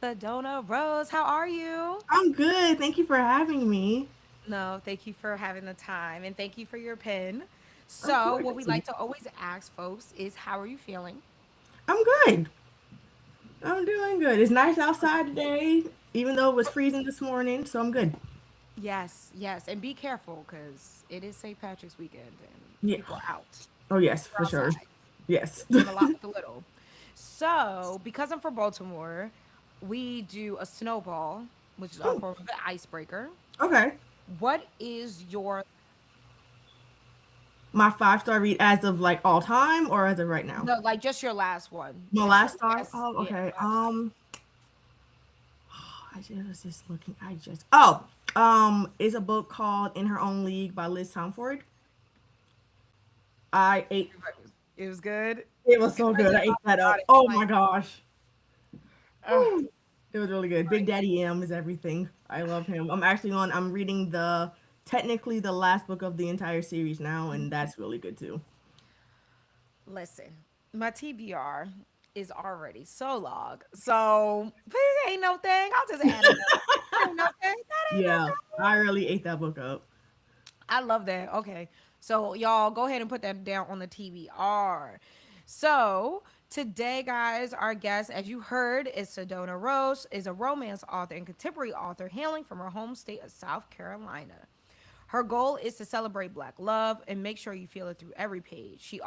Sedona Rose. How are you? I'm good. Thank you for having me. No, thank you for having the time and thank you for your pen. Of So, course. what we like to always ask folks is, how are you feeling? I'm good. I'm doing good. It's nice outside today, even though it was freezing this morning, so I'm good. Yes, yes, and be careful because it is St. Patrick's weekend and Yeah. people are out. Oh, yes, People are for sure. outside Yes. doing a lot with the little. So, because I'm from Baltimore, we do a snowball, which is our Oh, form of an icebreaker. okay. What is your My five-star read as of like all time or as of right now? no, like just your last one, My just your last star. last, Oh, yeah, okay. 5 star. I just was just looking. It's a book called In Her Own League by Liz Tomford. I ate. It was good. It was Because so I good. just I ate talked that about up. it. Oh Like, my gosh. ugh, It was really good. Big right. Daddy M is everything. I love him. I'm reading technically the last book of the entire series now, and that's really good too. Listen, my TBR is already so long. So, this ain't no thing. I'll just add a note. That ain't no thing. That ain't no Yeah, thing. I really ate that book up. I love that. Okay. So, y'all go ahead and put that down on the TBR. So, today, guys, our guest, as you heard, is Sedona Rose, is a romance author and contemporary author hailing from her home state of South Carolina. Her goal is to celebrate black love and make sure you feel it through every page. She's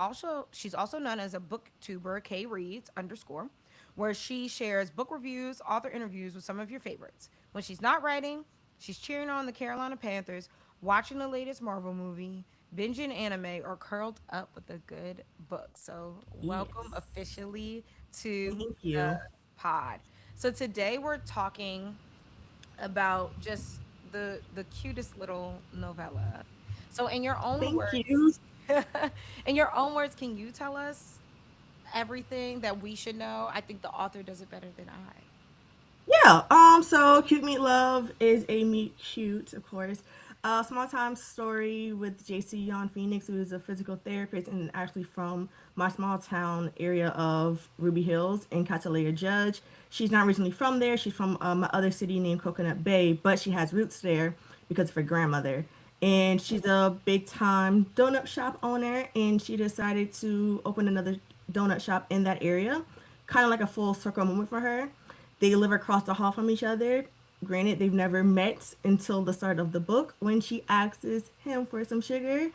also known as a booktuber, K Reads underscore, where she shares book reviews, author interviews with some of your favorites. When she's not writing, she's cheering on the Carolina Panthers, watching the latest Marvel movie, binging anime, or curled up with a good book. So, welcome Yes. officially to Thank the you. pod. So, today we're talking about just the cutest little novella. So in your own Thank words, you. in your own words, can you tell us everything that we should know? I think the author does it better than I. Yeah. So Cute Meat Love is a meet cute, of course. Small time story with JC Yon Phoenix, who is a physical therapist and actually from my small town area of Ruby Hills in Catalina Judge. She's not originally from there. She's from my other city named Coconut Bay, but she has roots there because of her grandmother. And she's a big time donut shop owner, and she decided to open another donut shop in that area, kind of like a full circle moment for her. They live across the hall from each other. Granted, they've never met until the start of the book when she asks him for some sugar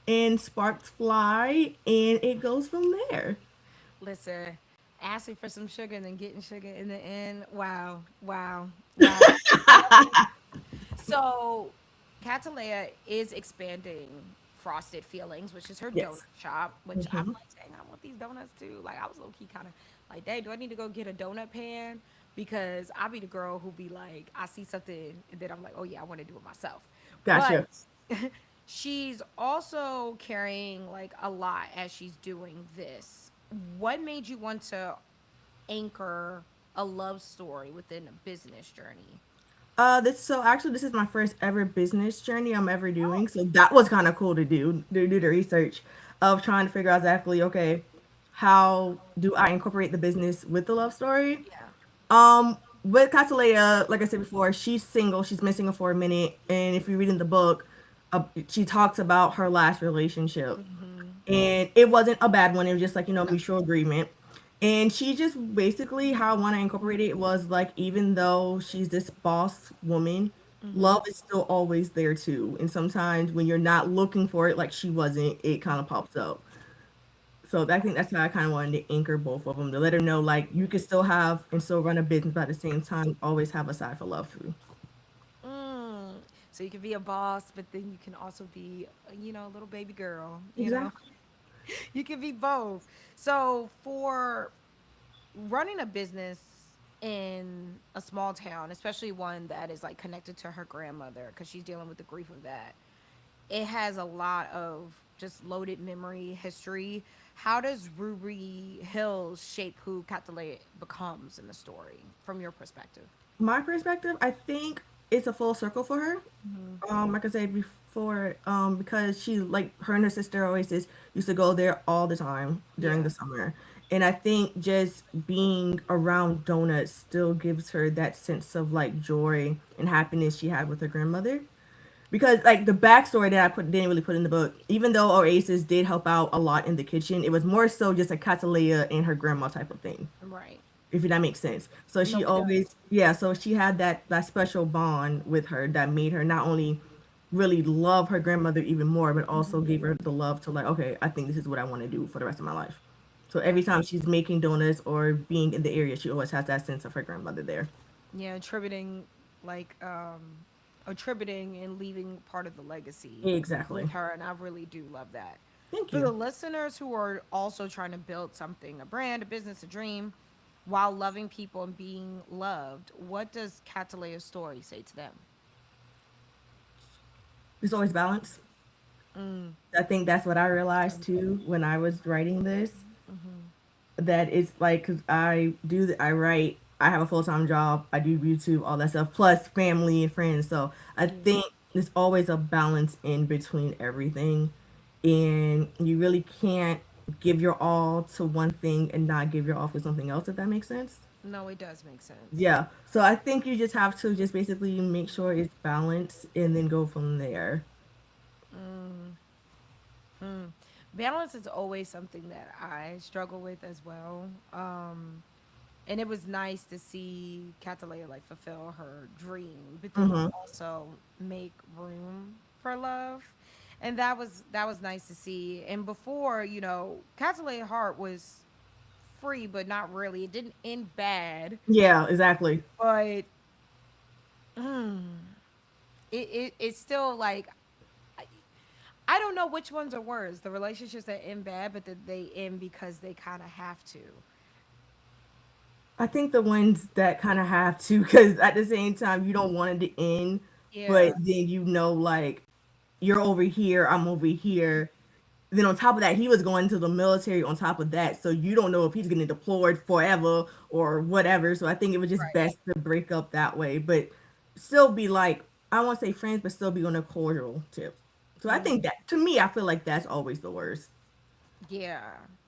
and sparks fly, and it goes from there. Listen, asking for some sugar and then getting sugar in the end. Wow, wow, wow. So, Catalea is expanding Frosted Feelings, which is her donut Yes. shop. Which I'm Hmm. like, dang, I want these donuts too. Like, I was low key kind of like, dang, do I need to go get a donut pan? Because I'll be the girl who be like, I see something and then I'm like, oh yeah, I want to do it myself. But Gotcha. she's also carrying like a lot as she's doing this. What made you want to anchor a love story within a business journey? This is my first ever business journey I'm ever doing. So that was kind of cool to do the research of trying to figure out exactly, okay, how do I incorporate the business with the love story? Yeah. With Catalea, like I said before, she's single. She's been single for a minute, and if you read in the book, she talks about her last relationship, Hmm. and it wasn't a bad one. It was just like No. mutual agreement. And she just basically how I want to incorporate it was like even though she's this boss woman, Hmm. love is still always there too. And sometimes when you're not looking for it, like she wasn't, it kind of pops up. So I think that's how I kind of wanted to anchor both of them to let her know like you can still have and still run a business, but at the same time always have a side for love too. Mm. So you can be a boss, but then you can also be, a little baby girl, Exactly. You can be both. So for running a business in a small town, especially one that is like connected to her grandmother because she's dealing with the grief of that, it has a lot of just loaded memory history. How does Ruby Hills shape who Catalay becomes in the story from your perspective? My perspective, I think it's a full circle for her. Hmm. Like I said before, because she like her and her sister always used to go there all the time during Yeah. the summer. And I think just being around donuts still gives her that sense of like joy and happiness she had with her grandmother. Because like the backstory that I didn't really put in the book, even though Oasis did help out a lot in the kitchen, it was more so just a Catalea and her grandma type of thing, Right. if that makes sense. So No, she it does. always, yeah, so she had that special bond with her that made her not only really love her grandmother even more, but also gave her the love to like, okay, I think this is what I want to do for the rest of my life. So every Right. time she's making donuts or being in the area, she always has that sense of her grandmother there. Yeah, like attributing and leaving part of the legacy with Exactly. her, and I really do love that. Thank For the you. listeners who are also trying to build something, a brand, a business, a dream, while loving people and being loved, what does Cataleya's story say to them? There's always balance. I think that's what I realized too when I was writing this. That it's like, 'cause I write, I have a full time job, I do YouTube, all that stuff, plus family and friends. So I Yeah. think there's always a balance in between everything, and you really can't give your all to one thing and not give your all for something else. If that makes sense. No, it does make sense. Yeah. So I think you just have to just basically make sure it's balanced and then go from there. Balance is always something that I struggle with as well. And it was nice to see Cataleya like fulfill her dream, but then Mm-hmm. also make room for love. And that was nice to see. And before, Cataleya Heart was free, but not really. It didn't end bad, Yeah. Exactly. but it's still like I, I don't know which ones are worse. The relationships that end bad, but that they end because they kind of have to. I think the ones that kind of have to, because at the same time, you don't want it to end, Yeah. but then like, you're over here, I'm over here. Then on top of that, he was going to the military on top of that, so you don't know if he's getting deployed forever or whatever. So I think it was just Right. best to break up that way, but still be like, I won't say friends, but still be on a cordial tip. So I think that, to me, I feel like that's always the worst. Yeah.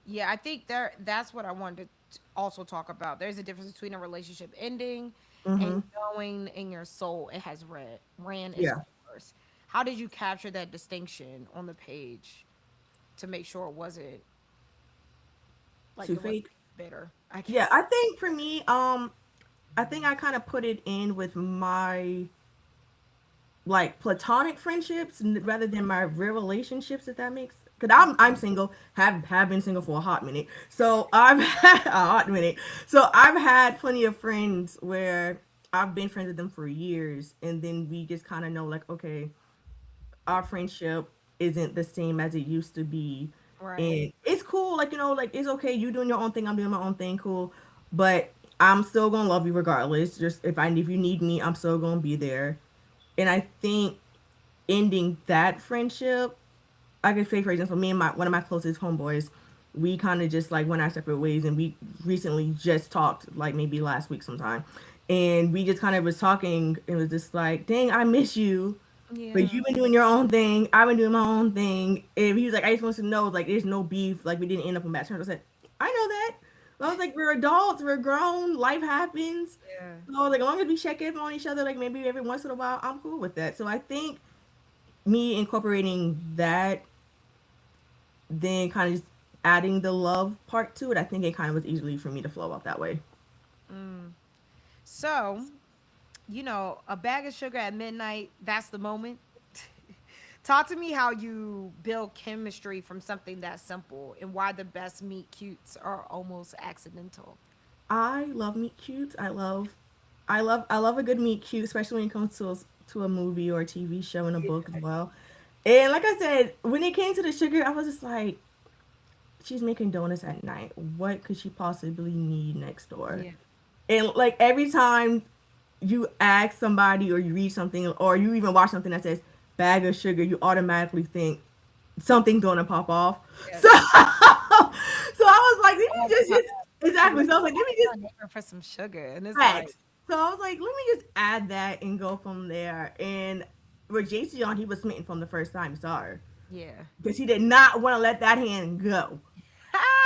Yeah, I think that's what I wanted to also talk about. There's a difference between a relationship ending and Mm-hmm. knowing in your soul it has ran its Yeah. course. How did you capture that distinction on the page to make sure Too it wasn't fake. bitter, I Yeah, guess. I think for me, I think I kind of put it in with my like platonic friendships rather than my real relationships, if that makes. Because I'm single, have been single for a hot minute, so I've had a hot minute. So I've had plenty of friends where I've been friends with them for years, and then we just kind of know like, okay, our friendship isn't the same as it used to be, Right. and it's cool. Like, like, it's okay. You doing your own thing, I'm doing my own thing. Cool, but I'm still gonna love you regardless. Just if you need me, I'm still gonna be there. And I think ending that friendship, I could say, for example, me and my one of my closest homeboys, we kind of just like went our separate ways, and we recently just talked, like maybe last week sometime, and we just kind of was talking. It was just like, dang, I miss you, but Yeah. you've been doing your own thing, I've been doing my own thing. And he was like, I just want to know, like, there's no beef, like we didn't end up on bad terms. I said, I know that. I was like, we're adults, we're grown, life happens. Yeah. So like, as long as we check in on each other, like maybe every once in a while, I'm cool with that. So I think me incorporating that, then kind of just adding the love part to it, I think it kind of was easily for me to flow out that way. So, a bag of sugar at midnight, that's the moment. Talk to me how you build chemistry from something that simple and why the best meet cutes are almost accidental. I love meet cute. I love a good meet cute, especially when it comes to a movie or a TV show and a book as well. And like I said, when it came to the sugar, I was just like, she's making donuts at night. What could she possibly need next door? Yeah. And like every time you ask somebody or you read something or you even watch something that says bag of sugar, you automatically think something's gonna pop off. So Yes. so I was like, let All me the time. just She's exactly. like, So I was like, let me "What's just my neighbor for some sugar?" And it's like, facts. So I was like, let me just add that and go from there. And with JC on, he was smitten from the first time he saw her yeah. because he did not want to let that hand go.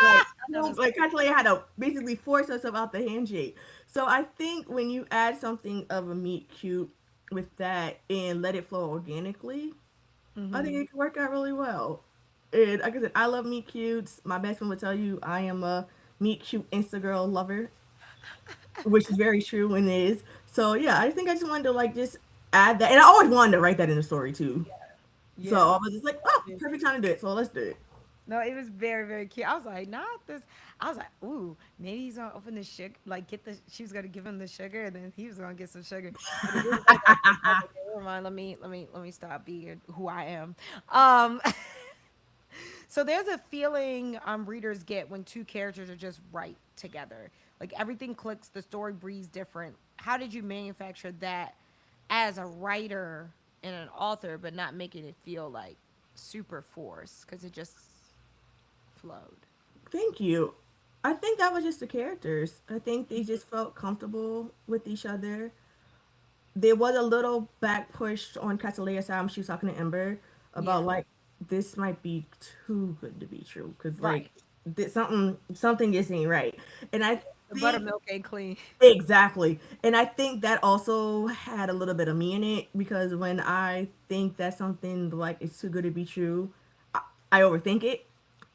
Like, That is like Catalina had to basically force herself out the handshake. So I think when you add something of a meet cute with that and let it flow organically, I think mm-hmm. it can work out really well. And like I said, I love meet cutes. My best friend would tell you I am a meet cute Insta girl lover, which is very true and is. So yeah, I think I just wanted to like just add that, and I always wanted to write that in the story too. So Yeah. I was just like, oh, perfect time to do it. So let's do it. No, it was very, very cute. I was like, not this. I was like, ooh, maybe he's gonna open the sugar, like get the. She was gonna give him the sugar, and then he was gonna get some sugar. But it didn't go that way. So I was like, okay, never mind. Let me stop being who I am. Um, so there's a feeling readers get when two characters are just right together. Like everything clicks, the story breathes different. How did you manufacture that as a writer and an author, but not making it feel like super forced because it just flowed? Thank you. I think that was just the characters. I think they just felt comfortable with each other. There was a little back push on Cataleya's side when she was talking to Ember about Yeah. like this might be too good to be true because like Right. something just ain't right, and I The think buttermilk ain't clean. exactly, and I think that also had a little bit of me in it because when I think that something like it's too good to be true, I overthink it.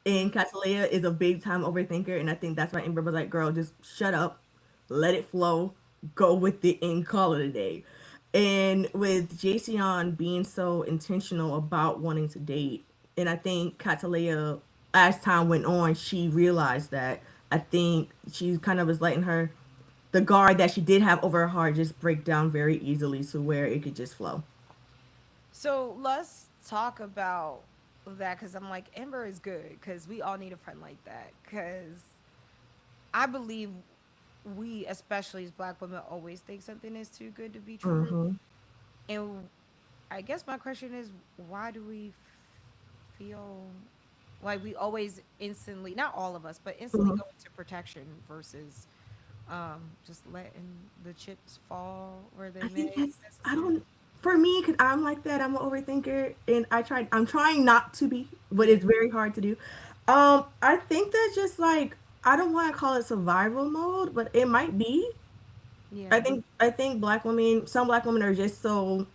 And Mm-hmm. Cataleya is a big time overthinker, and I think that's why Amber was like, "Girl, just shut up, let it flow, go with it, and call it a day." And with Jason being so intentional about wanting to date, and I think Cataleya, as time went on, she realized that. I think she kind of was letting her the guard that she did have over her heart just break down very easily to where it could just flow. So let's talk about that because I'm like, Ember is good because we all need a friend like that. Because I believe we, especially as Black women, always think something is too good to be true. Mm-hmm. And I guess my question is, why do we feel like we always instantly, not all of us, but instantly Mm-hmm. go into protection versus just letting the chips fall where they I think may it's I necessarily? don't for me because I'm like that. I'm an overthinker, and I'm trying not to be, but Yeah. it's very hard to do. I think that's just like I don't want to call it survival mode, but it might be. Yeah. I think some black women are just so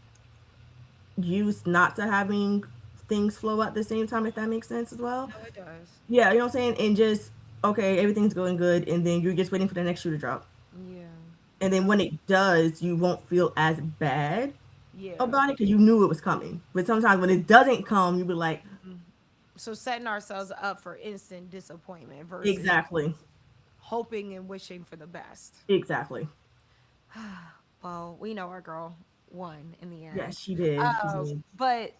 used not to having things flow at the same time. If that makes sense as well. No, it does. Yeah, you know what I'm saying, and just okay, everything's going good, and then you're just waiting for the next shoe to drop, Yeah. and then No. when it does, you won't feel as bad Yeah. about it because you knew it was coming. But sometimes when it doesn't come, you be like, So setting ourselves up for instant disappointment versus exactly, hoping and wishing for the best. exactly. Well, we know our girl won in the end. Yes, she did. She did. But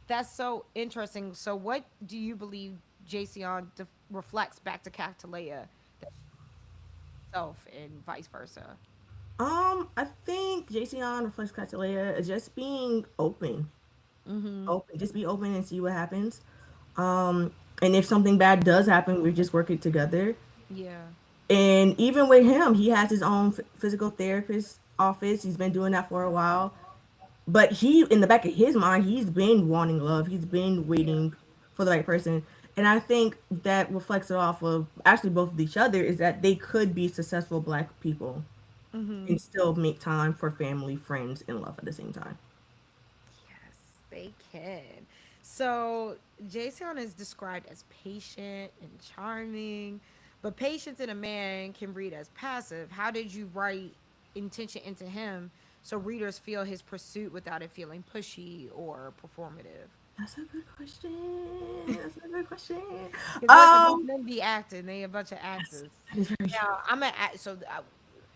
that's so interesting. So, what do you believe Jason reflects back to Cactalea that self and vice versa? I think Jason reflects Catalea as just being open, Mm-hmm. open. Just be open and see what happens. And if something bad does happen, we just work it together. Yeah. And even with him, he has his own physical therapist office. He's been doing that for a while. But he, in the back of his mind, he's been wanting love. He's been Yeah. waiting for the right person. And I think that reflects it off of actually both of each other is that they could be successful black people Mm-hmm. and still make time for family, friends, and love at the same time. Yes, they can. So Jason is described as patient and charming, but patience in a man can read as passive. How did you write intention into him so readers feel his pursuit without it feeling pushy or performative? That's a good question. That's a good question. Because listen, these Um, men be acting; they a bunch of yes, actors. that is very true. Now I'm a so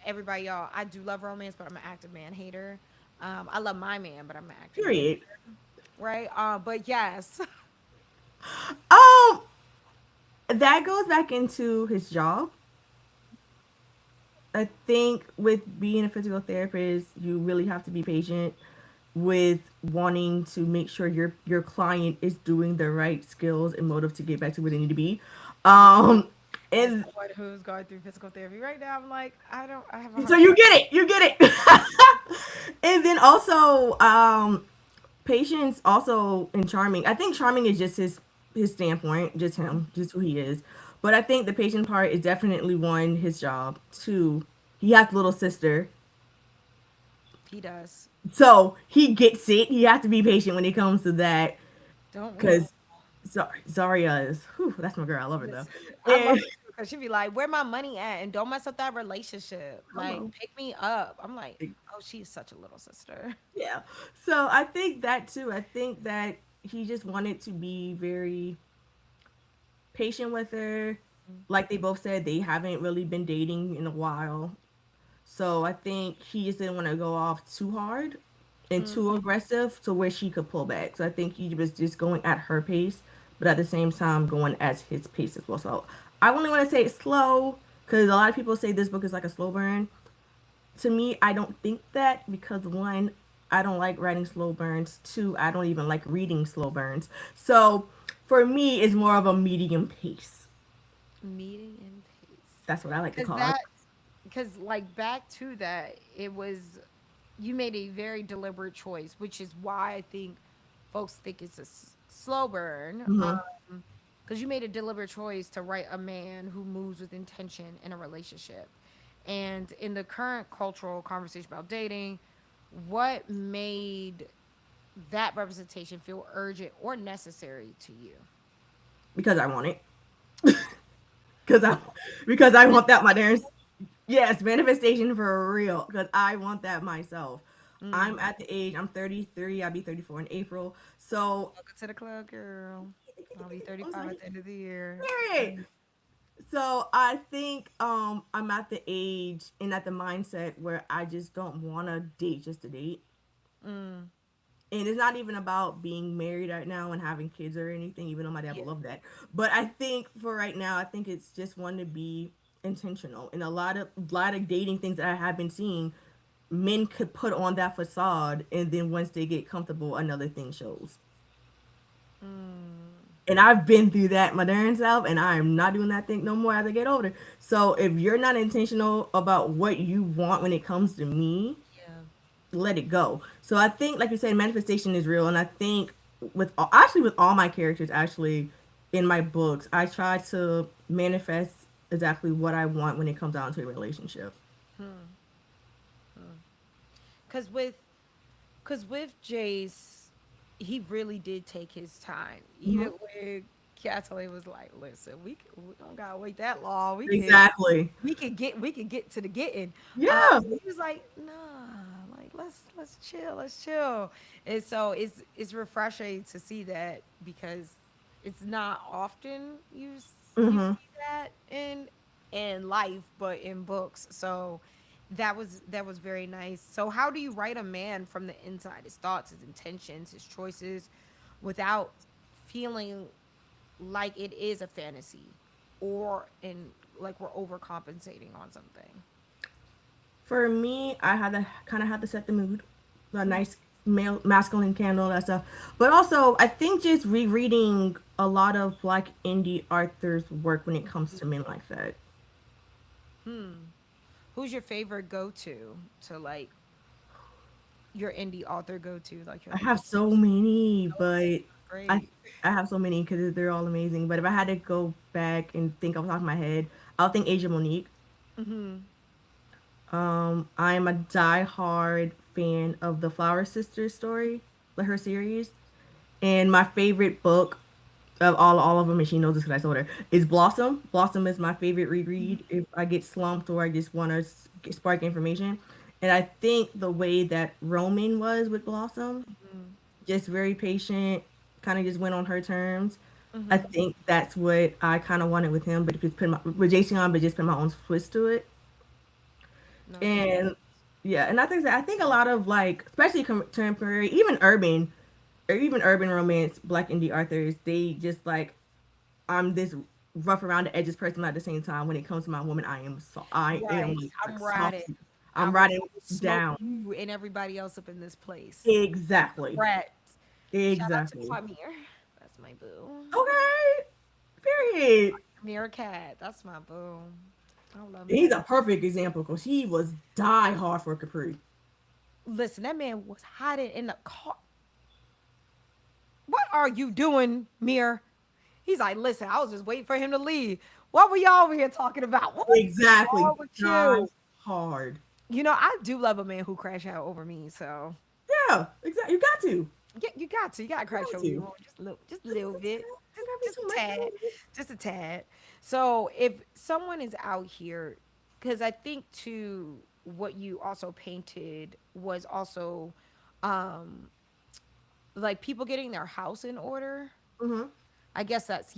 everybody, y'all, I do love romance, but I'm an active man hater. I love my man, but I'm an active man Period. right? But yes. Um, that goes back into his job. I think with being a physical therapist, you really have to be patient with wanting to make sure your client is doing the right skills and motive to get back to where they need to be. Um, As and someone who's going through physical therapy right now, I'm like, I have a so hard you time. get it, you get it. And then also, patience also in charming. I think charming is just his standpoint, just him, just who he is. But I think the patient part is definitely one, his job. Two, he has a little sister. He does. So he gets it. He has to be patient when it comes to that. Don't we all? Because Zarya is, whew, that's my girl. I love her though. Listen, I love And her too because she be like, "Where my money at?" And don't mess up that relationship. come Like, on. pick me up. I'm like, oh, she's such a little sister. Yeah. So I think that too. I think that he just wanted to be very patient with her. Like they both said, they haven't really been dating in a while. So I think he just didn't want to go off too hard and Mm, too aggressive to where she could pull back. So I think he was just going at her pace, but at the same time going at his pace as well. So I only want to say it's slow because a lot of people say this book is like a slow burn. To me, I don't think that because one, I don't like writing slow burns. Two, I don't even like reading slow burns. So for me, it's more of a medium pace. meeting in pace. That's what I like to Because call it. that, because like back to that, it was you made a very deliberate choice, which is why I think folks think it's a slow burn. Hmm. Because you made a deliberate choice to write a man who moves with intention in a relationship. And in the current cultural conversation about dating, what made that representation feel urgent or necessary to you? Because I want it. Because I because I want that, my dears. Yes, manifestation for real. Because I want that myself. I'm Mm. at the age, I'm 33, I'll be 34 in April. So, Welcome to the club, girl. I'll be 35 at the end of the year. period. So I think I'm at the age and at the mindset where I just don't want to date just to date. Mm. And it's not even about being married right now and having kids or anything, even though my dad Yeah. would love that. But I think for right now, I think it's just one to be intentional. And a lot of dating things that I have been seeing, men could put on that facade, and then once they get comfortable, another thing shows. Mm. And I've been through that my darn self, and I am not doing that thing no more as I get older. So if you're not intentional about what you want when it comes to me, Yeah. let it go. So I think, like you said, manifestation is real, and I think with all my characters actually in my books, I try to manifest exactly what I want when it comes down to a relationship. Hmm. Cause with Cause with Jace, he really did take his time. Hmm. Even when Catalina was like, "Listen, we don't gotta wait that long. Exactly. We could get to the getting." Yeah. He was like, "Nah, like let's chill." And so it's refreshing to see that because it's not often you Hmm. see that in life, but in books. So that was very nice. So how do you write a man from the inside, his thoughts, his intentions, his choices, without feeling like it is a fantasy or in like we're overcompensating on something? For me, I had to kind of have to set the mood, a nice male masculine candle, that stuff. But also, I think just rereading a lot of Black indie authors' work when it comes to men like that. Hmm. Who's your favorite go to like your indie author go to? Like you're I like, have so many, those but are I great. I have so many because they're all amazing. But if I had to go back and think off the top of my head, I'll think Asia Monique. Mm-hmm. I'm a die-hard fan of the Flower Sisters story, like her series. And my favorite book of all of them, and she knows this because I told her, is Blossom. Blossom is my favorite reread if I get slumped or I just want to spark information. And I think the way that Roman was with Blossom, Mm-hmm. just very patient, kind of just went on her terms. I Mm-hmm. think that's what I kind of wanted with him, but just put my with Jason on, but just put my own twist to it. No, that makes And yeah, and I think a lot of like, especially contemporary, even urban or even urban romance, Black indie authors, they just like, I'm this rough around the edges person, but at the same time, when it comes to my woman, I am right. like I'm soft. riding. I'm riding I will smoke down. you and everybody else up in this place. Exactly. Brett. Shout out to Exactly. Amir. That's my boo. Okay. Period. Amir Cat. That's my boo. I love He's Amir. a perfect example because he was die hard for Capri. Listen, that man was hiding in the car. What are you doing, Mir? He's like, listen, I was just waiting for him to leave. What were y'all over here talking about? What was Exactly. wrong with Drive you? hard. You know, I do love a man who crash out over me. So Yeah, exactly. You got to. yeah, you got to You crash got over to. you, just a little bit, Don't gotta be just too a much. tad, just a tad. So if someone is out here, because I think too, what you also painted was also, um, like people getting their house in order. Mm-hmm. I guess that's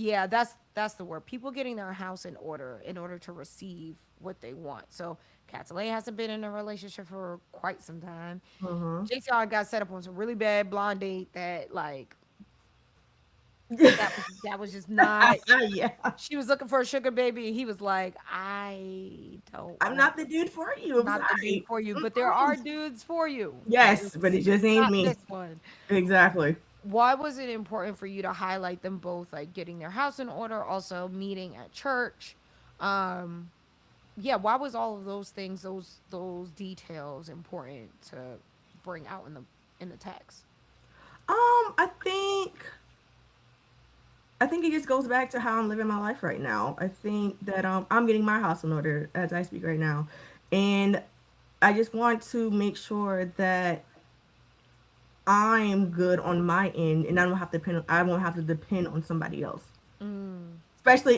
the word. People getting their house in order to receive what they want. So Catalay hasn't been in a relationship for quite some time. Mm-hmm. JCR got set up on some really bad blonde date that like that was just not. Yeah. She was looking for a sugar baby, and he was like, I don't I'm want not the dude for you. I'm not the dude sorry. for you, but there Mm-mm. are dudes for you. Yes, but it Just just ain't not me. this one. Exactly. Why was it important for you to highlight them both, like getting their house in order, also meeting at church? Um, yeah, why was all of those things, those details important to bring out in the text? I think it just goes back to how I'm living my life right now. I think that I'm getting my house in order as I speak right now. And I just want to make sure that I'm good on my end and I won't have to depend on somebody else. Mm,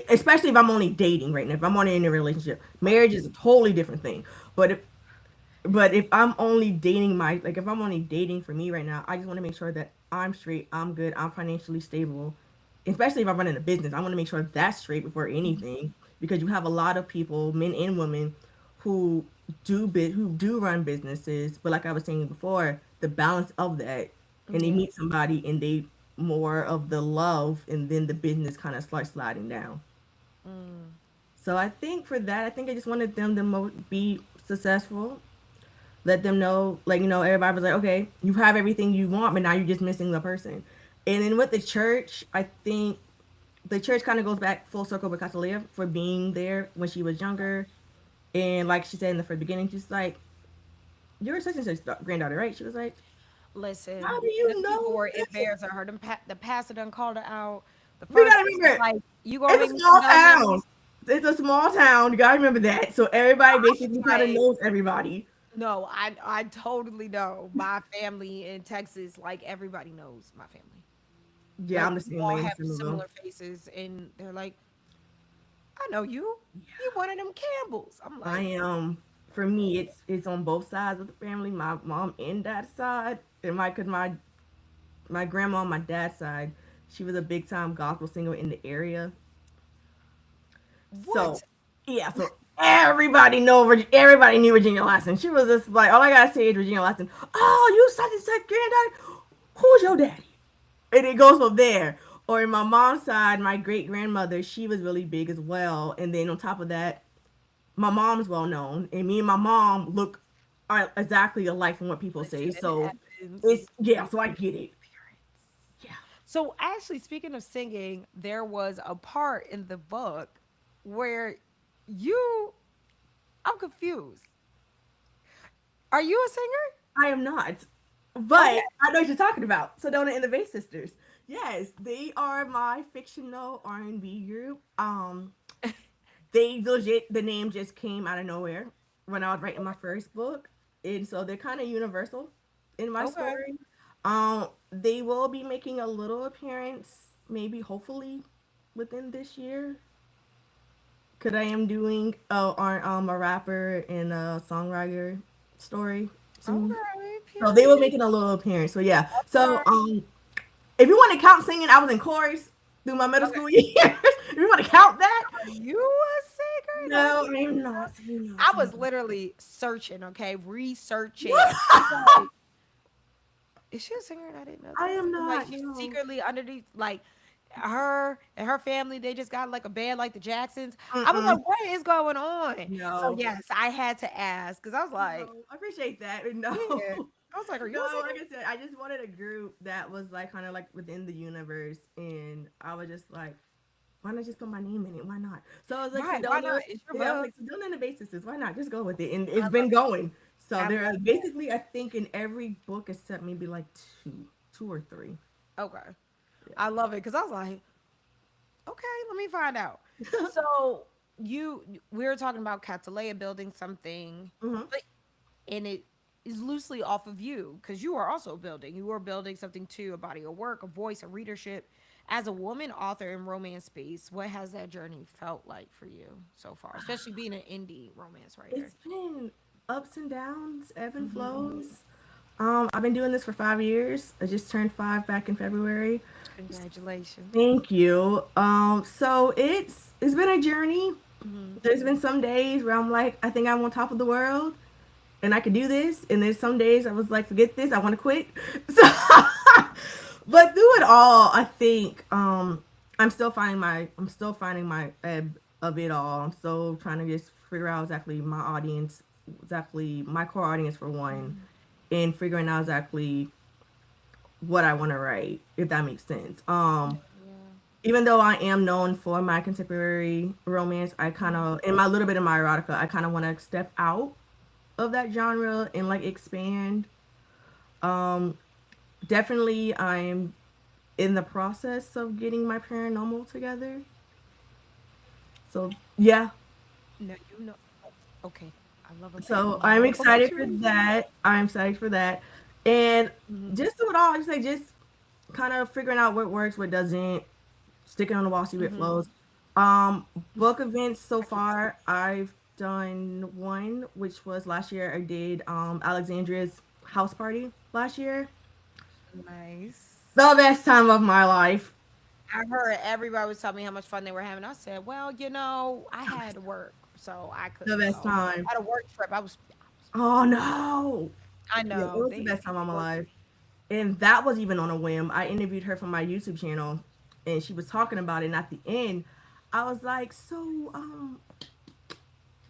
Especially if I'm only dating right now. If I'm only in a relationship. Marriage is a totally different thing. But if I'm only dating if I'm only dating for me right now, I just want to make sure that I'm straight, I'm good, I'm financially stable. Especially if I'm running a business, I want to make sure that's straight before anything because you have a lot of people, men and women, who who do run businesses, but like I was saying before, the balance of that, and they yeah. meet somebody and they more of the love, and then the business kind of starts sliding down. Mm, So I think for that, I think I just wanted them to be successful, let them know, like, everybody was like, okay, you have everything you want, but now you're just missing the person. And then with the church, I think the church kind of goes back full circle with Catalina for being there when she was younger. And like she said in the first beginning, she's like, you're such and such granddaughter, right? She was like, how listen, do them you people know were that? embarrassing her. The pastor done called her out. The We first gotta sister was remember, like, "You gonna it's make a me some small donuts?" town. It's a small town. You gotta remember that. So everybody basically kind of Like, knows everybody. no, I totally know my family in Texas. Like everybody knows my family. Yeah, Like I'm the we same all way in have Somerville. similar faces, and they're like, "I know you. You one of them Campbells." I'm I like, am. For me, it's on both sides of the family, my mom and dad's side, and my grandma on my dad's side, she was a big time gospel singer in the area. So "What? yeah, so everybody knew Virginia Lasson. She was just like, all I gotta say is Virginia Lasson. Oh, you such and such granddaddy. Who's your daddy? And it goes from there. Or in my mom's side, my great grandmother, she was really big as well. And then on top of that, my mom's well known, and me and my mom look are exactly alike from what people say. Listen, it So happens. it's yeah, so I get it. Yeah. So actually, speaking of singing, there was a part in the book where you, I'm confused. Are you a singer? I am not. Okay. But I know what you're talking about. Sedona and the Bass Sisters. Yes, they are my fictional R&B group. They legit the name just came out of nowhere when I was writing my first book. And so they're kind of universal in my Okay. story. They will be making a little appearance, maybe hopefully within this year. Cause I am doing a rapper and a songwriter story soon. Okay. So they were Period. making a little appearance. So yeah. So Okay. if you want to count singing, I was in chorus through my middle Okay. school years. If you want to count that, Are you a singer? Like, no, I'm not. I'm not. I I'm was not. literally searching, okay, researching. I was like, is she a singer? And I didn't know I this. am And like not. she's No. secretly underneath, like her and her family, they just got like a band like the Jacksons. I was Mm-mm. like, what is going on? So No. yes, I had to ask because I was like, No. I appreciate that. But no. yeah. I was like, are you a No, singer? like I said, I just wanted a group that was like kind of like within the universe, and I was just like, why not just put my name in it? Why not? So I was like, Right? Why Sedona. not? It's your Yeah, I was book. like, Sedona and the Bass Sisters. Why not? Just go with it. And I it's love been going. So I there are love basically, I think, in every book except maybe like two or three. that. Okay. Yeah. I love it because I was like, Okay, let me find out. So we were talking about Catalea building something, Hmm. but and it is loosely off of you because you are also building. You are building something too, a body of work, a voice, a readership. As a woman author in romance space, what has that journey felt like for you so far, especially being an indie romance writer? It's been ups and downs, ebb and Hmm. flows. I've been doing this for 5 years. I just turned 5 back in February. Congratulations. Thank you. So it's been a journey. Hmm. There's been some days where I'm like, I think I'm on top of the world and I could do this. And there's some days I was like, forget this, I want to quit. So, but through it all, I think I'm still finding my ebb of it all. I'm still trying to just figure out exactly my audience, exactly my core audience for one, and figuring out exactly what I want to write, if that makes sense. Yeah. Even though I am known for my contemporary romance, I kind of, in my little bit of my erotica, I kind of want to step out of that genre and like expand. Um, Definitely, I'm in the process of getting my paranormal together. So yeah, No, you know. Okay, I love a so I'm paranormal excited for situation. that. I'm excited for that, and Hmm. just do it all. Just kind of figuring out what works, what doesn't, sticking on the wall, see where it Hmm. flows. Book events so I can tell. far, I've done one, which was last year. I did Alexandria's house party last year. Nice. The best time of my life. I heard everybody was telling me how much fun they were having. I said, "Well, I had to work, so I The couldn't best go. time. I had a work trip. Oh no. I Yeah, it know was the they best time of my work. life. And that was even on a whim. I interviewed her from my YouTube channel and she was talking about it. And at the end, I was like, so,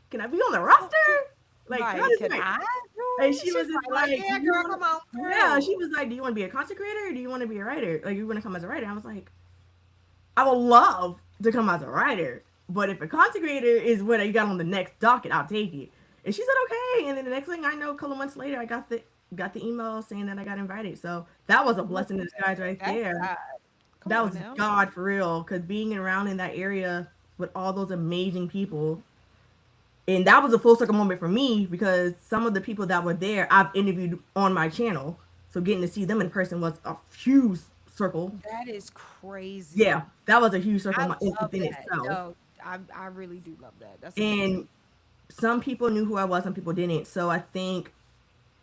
can I be on the roster? Like, how Right? does Can that? I do And it? she She's was just probably like, like, "Yeah, do you girl, want come on to, yeah, she through." was like, do you want to be a content creator or do you want to be a writer? Like, you want to come as a writer? I was like, I would love to come as a writer. But if a content creator is what you got on the next docket, I'll take it. And she said, okay. And then the next thing I know, a couple months later, I got the email saying that I got invited. So that was a blessing in Listen, disguise right that's there. God. Come That on was now. God for real. Because being around in that area with all those amazing people, and that was a full circle moment for me because some of the people that were there I've interviewed on my channel. So getting to see them in person was a huge circle. That is Yeah, crazy. that was a huge circle I love within that. itself. No, I really do love that. That's amazing. And some people knew who I was, some people didn't. So I think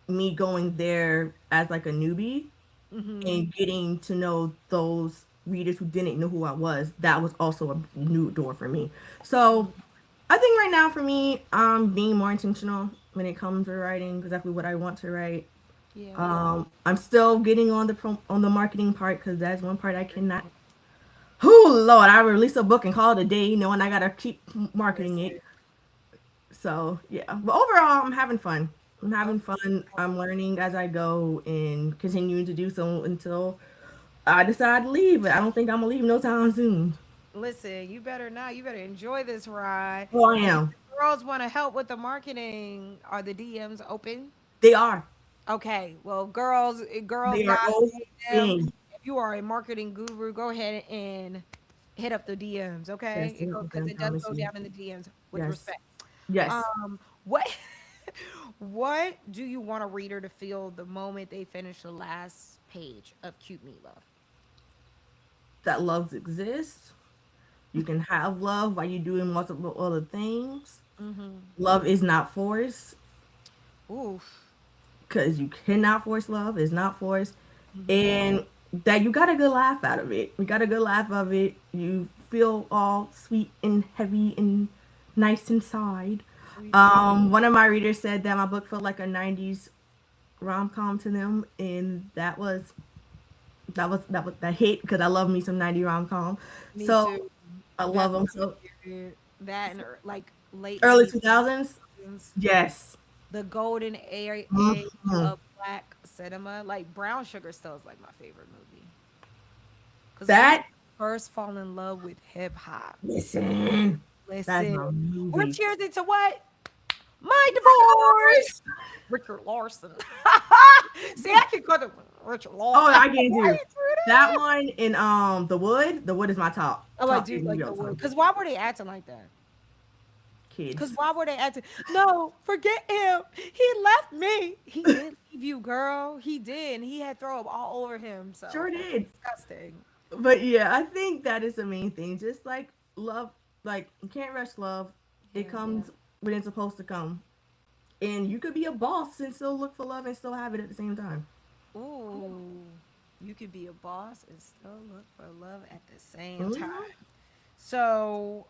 me going there as like a newbie Hmm. and getting to know those readers who didn't know who I was, that was also a new door for me. So I think right now for me, being more intentional when it comes to writing exactly what I want to write. Yeah. I'm still getting on on the marketing part because that's one part I cannot. Oh Lord, I release a book and call it a day, knowing I gotta keep marketing it. Listen. So yeah, but overall, I'm having fun. I'm having Okay. fun. I'm learning as I go and continuing to do so until I decide to leave. But I don't think I'm gonna leave no time soon. Listen, you better not. You better enjoy this ride. Oh, I And if am. the girls want to help with the marketing, are the DMs open? They are. Okay. Well, girls, They are guys, hey them. open. If you are a marketing guru, go ahead and hit up the DMs. Yes, Okay, they are because open. I it does promise go you. down in the DMs with Yes. respect. Yes. What what do you want a reader to feel the moment they finish the last page of Cute Meatloaf? That love exists. You can have love while you're doing multiple other things. Mm-hmm. Love is not forced Oof. because you cannot force love. It's not forced. Mm-hmm. And that you got a good laugh out of it. You got a good laugh of it. You feel all sweet and heavy and nice inside. Sweet tea. One of my readers said that my book felt like a 90s rom com to them, and that hit because I love me some 90 rom com. Me So too. I love That them. time So period. That and like late early 90s, 2000s, 2000s, yes. the golden age Mhm. of black cinema. Like Brown Sugar still is like my favorite movie. Because when you That first fall in love with hip hop, listen, that's listen, my we're movie. cheers into what? My divorce. Richard Larson. See, I can go to. Richard Oh, Lawson. I can't Why do you do that that? one in the wood. The wood is my Oh, I top do favorite movie like all the the wood. time. Cause why were they acting like that? Cause Kids why were they acting? No, forget him. He left me. He did leave you, girl. He did. And he had throw up all over sure himself. That's did. disgusting. But yeah, I think that is the main thing. Just like love, like you can't rush love. It Yeah. comes when it's supposed to come, and you could be a boss and still look for love and still have it at the same time. Ooh. You could be a boss and still look for love at the same time. Hmm. So,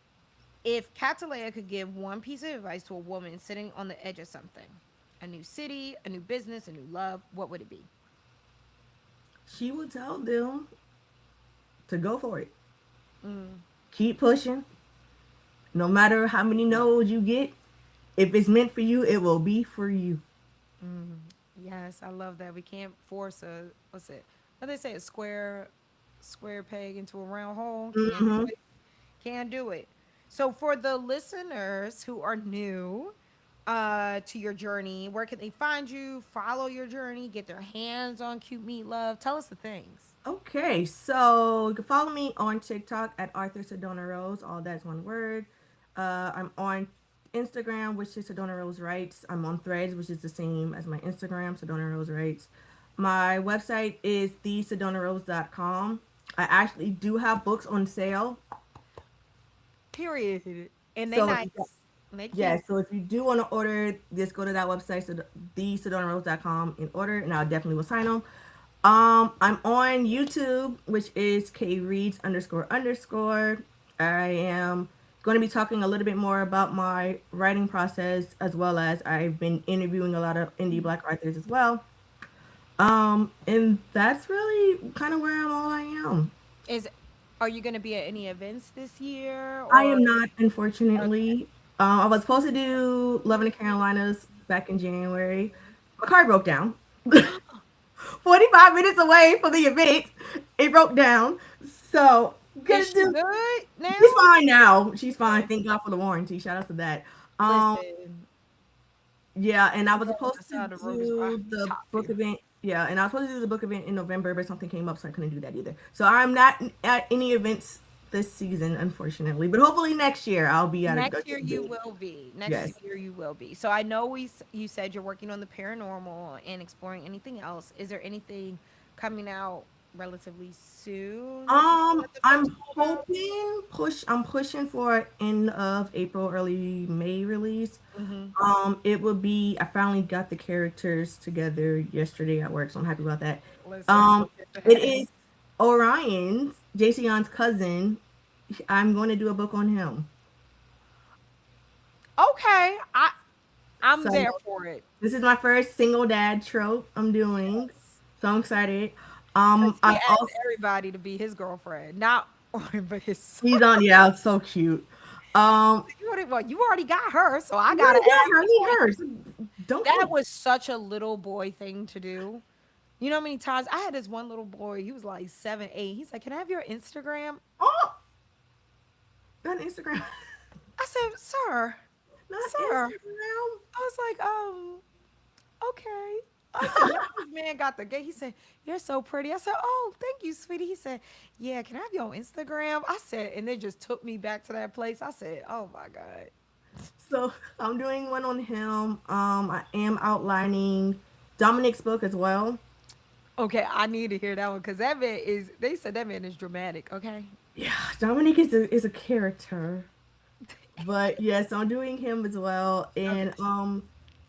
if Catalea could give one piece of advice to a woman sitting on the edge of something, a new city, a new business, a new love, what would it be? She will tell them to go for it. Mm. Keep pushing. No matter how many no's you get, if it's meant for you, it will be for you. Mm, yes, I love that. We can't force a what's it? What they say? A square peg into a round hole. Can't do Hmm. it. Can't do it. So for the listeners who are new to your journey, where can they find you? Follow your journey. Get their hands on Cute Meat Love. Tell us the things. Okay, so you can follow me on TikTok at Arthur Sedona Rose. All that's one word. I'm on Instagram, which is Sedona Rose Writes. I'm on Threads, which is the same as my Instagram, Sedona Rose Writes. My website is thesedonarose.com. I actually do have books on sale. Period. And they So nice. And they yeah, cute. so if you do want to order, just go to that website, so thesedonarose.com, and order, and I definitely will sign them. I'm on YouTube, which is K Reads underscore underscore. I am going to be talking a little bit more about my writing process, as well as I've been interviewing a lot of indie black authors as well. And that's really kind of where I'm all I am. Is are you gonna be at any events this year I or am not, okay? unfortunately. I was supposed to do Love in the Carolinas back in January. My car broke down. 45 minutes away from the event, it broke down. So, Is gonna she do. good She's now? fine now. She's fine. Okay. Thank God for the warranty. Shout out to that. Um, Listen, yeah, and I was girl on the supposed to side of the road is right do the top book you. event. Yeah, and I was supposed to do the book event in November, but something came up, so I couldn't do that either. So I'm not at any events this season, unfortunately. But hopefully next year I'll be at a Next good year you event. will be. Next Yes. year you will be. So I know you said you're working on the paranormal and exploring anything else. Is there anything coming out relatively soon that you want to let the folks I'm know about? I'm pushing for end of April, early May release. Mm-hmm. It will be. I finally got the characters together yesterday at work, so I'm happy about that. Listen, Um, look at it that. is Orion's, JCon's cousin. I'm going to do a book on him. Okay, I'm So there for it. this is my first single dad trope I'm doing. Yes. So I'm excited. Cause he I'm asked also everybody to be his girlfriend, not but his he's son. on. Yeah, it's so cute. You already got her, so I You gotta already got ask her. the Meet question. hers. Don't That kill. was such a little boy thing to do. You know how many times I had this one little boy, he was like 7, 8. He's like, "Can I have your Instagram?" Oh, not Instagram. I said, "Sir, Not sir." Instagram. I was like, okay. I said, now this man got the gay. He said, "You're so pretty." I said, "Oh, thank you, sweetie." He said, "Yeah, can I have you on Instagram?" I said, and they just took me back to that place. I said, "Oh my God." So I'm doing one on him. I am outlining Dominic's book as well. Okay, I need to hear that one because that man is, they said that man is dramatic. Okay. Yeah, Dominic is a character, but yes, I'm doing him as well, Okay. and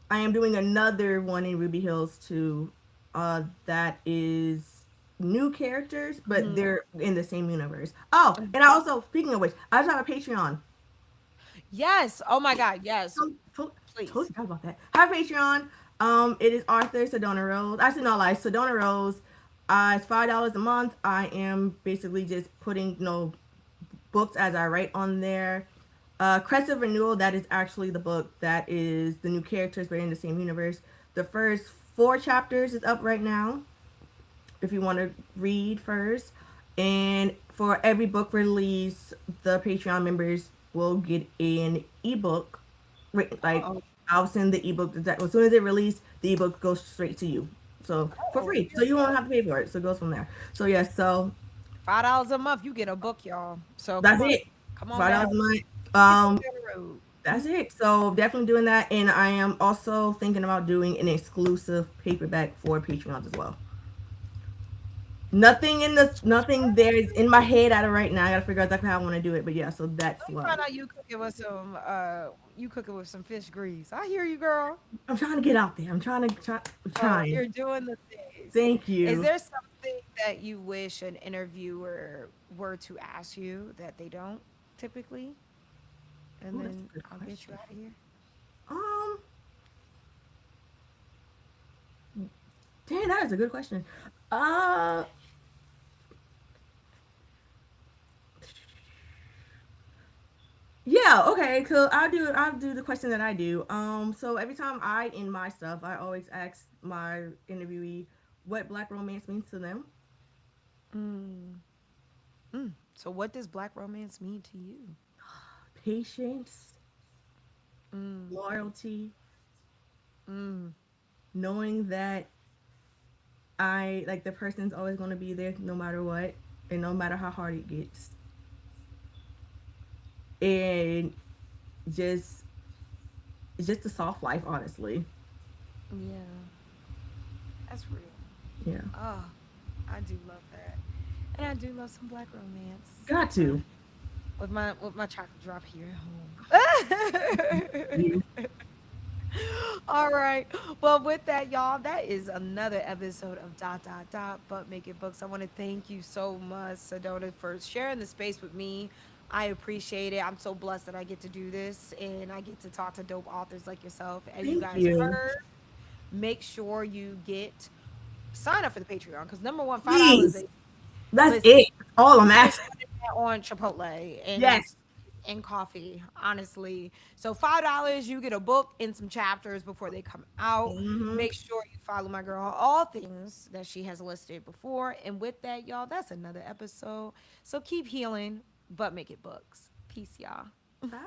I am doing another one in Ruby Hills too. That is new characters, but Mhm. they're in the same universe. Oh, and I also, speaking of which, I also have a Patreon. Yes. Oh my God. Yes. Totally Please. forgot about that. Hi Patreon. It is Arthur Sedona Rose. Actually, no lies. Sedona Rose. It's $5 a month. I am basically just putting books as I write on there. Crest of Renewal. That is actually the book that is the new characters, but in the same universe. The first 4 chapters is up right now. If you want to read first, and for every book release, the Patreon members will get an ebook written like Oh, I'll send the ebook as soon as it released, the ebook goes straight to you. So for Oh, free. So you won't have to pay for it. So it goes from there. So yes, so $5 a month, you get a book, y'all. So that's it. come on back. $5 a month. Skip on Um, down the road. that's it. So definitely doing that, and I am also thinking about doing an exclusive paperback for Patreons as well. Nothing there is in my head out of right now. I gotta figure out exactly how I want to do it, but yeah. So that's Let me what find out you cooking with some fish grease. I hear you, girl. I'm trying to get out there. I'm Oh, trying. you're doing the things. Thank Is you. there something that you wish an interviewer were to ask you that they don't typically? And Oh, that's then a good I'll get you question. out of here. Um, Dang, that is a good question. Uh, yeah, okay, cool. I'll do the question that I do. So every time I end my stuff, I always ask my interviewee what black romance means to them. Mm. Mm. So, what does black romance mean to you? Patience, Mm. loyalty, Mm. knowing that I like the person's always going to be there no matter what, and no matter how hard it gets, and just it's just a soft life, honestly. Yeah, that's real. Yeah, Oh, I do love that, and I do love some black romance got to. with my chocolate drop here at home. You. All right. Well, with that, y'all, that is another episode of Dot Dot Dot But Make It Books. I want to thank you so much, Sedona, for sharing the space with me. I appreciate it. I'm so blessed that I get to do this and I get to talk to dope authors like yourself. As you Thank guys you. heard, make sure you get sign up for the Patreon because number one, $5 Please. is That's listen. it. All I'm You can asking. spend that on Chipotle Yes. and coffee, honestly. So $5, you get a book and some chapters before they come out. Hmm. Make sure you follow my girl on all things that she has listed before. And with that, y'all, that's another episode. So keep healing, but make it books. Peace, y'all. Bye.